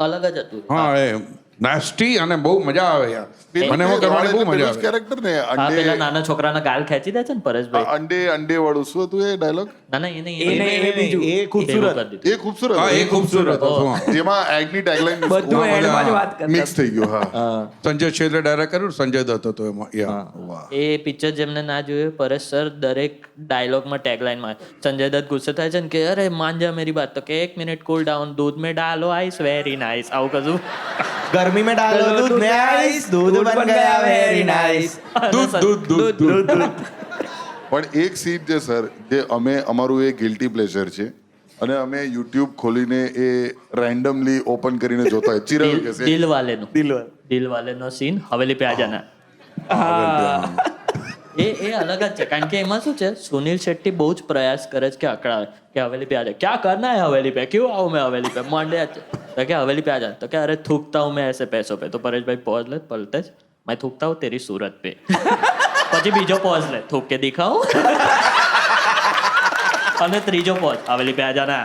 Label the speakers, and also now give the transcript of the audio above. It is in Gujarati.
Speaker 1: અલગ જ હતું.
Speaker 2: હા એ નાસ્ટી અને બહુ મજા આવે યાર મને એમાં કરવાની બહુ મજા આવે
Speaker 3: કેરેક્ટર ને
Speaker 1: હા પેલા નાના છોકરાના ગાલ ખેંચી દે છે ને પરેશભાઈ.
Speaker 3: અંડે વાળું શું હતું એ ડાયલોગ?
Speaker 1: ના ના એ
Speaker 4: બીજું. એ ખૂબસૂરત.
Speaker 1: ભેગું કરી દીધું.
Speaker 3: એ ખૂબસૂરત
Speaker 2: હા એ
Speaker 3: હતું.
Speaker 2: ખૂબસૂરત હતું
Speaker 3: જેમાં એગની ટેગલાઈન
Speaker 4: બધું એડમાં જ વાત કરતા.
Speaker 3: મિક્સ થઈ ગયું. હા
Speaker 2: સંજય છેલ્લે ડાયરેક્ટ કર્યું સંજય દત્ત હતો એમાં યા
Speaker 1: એ પિક્ચર જેમને ના જોયું પરેશ સર દરેક ડાયલોગમાં ટેગલાઈનમાં સંજય દત્ત ગુસ્સે થાય છે ને કે અરે मान जा मेरी बात તો કે 1 મિનિટ કૂલ ડાઉન दूध में डालो आइस वेरी नाइस આવું કશું.
Speaker 4: गर्मी में डालो दूध में आइस दूध बन गया वेरी नाइस
Speaker 2: દૂધ
Speaker 3: પણ એક સીન છે સર જે અમે અમારું એ ગિલ્ટી પ્લેઝર છે અને અમે યુટ્યુબ ખોલીને એ રેન્ડમલી ઓપન કરીને જોતા હોય ચિરાગ કે છે
Speaker 1: દિલ વાલેનો સીન હવેલી પે આ જાના. એ અલગ જ છે કારણ કે એમાં શું છે સુनील शेट्टी બહુ જ પ્રયાસ કરે છે કે અકળાવે કે હવેલી पे आ जा क्या करना है हवेली पे क्यों आऊं मैं हवेली पे मंडे तो क्या हवेली पे आ जा तो क्या अरे थूकता हूं मैं ऐसे पैसों पे तो परेश भाई पॉज ले पलटे मैं थूकता हूं तेरी सूरत पे પછી બીજો પોઝ લે થૂક કે દિખાઉં અને ત્રીજો પોઝ હવેલી पे आ जाना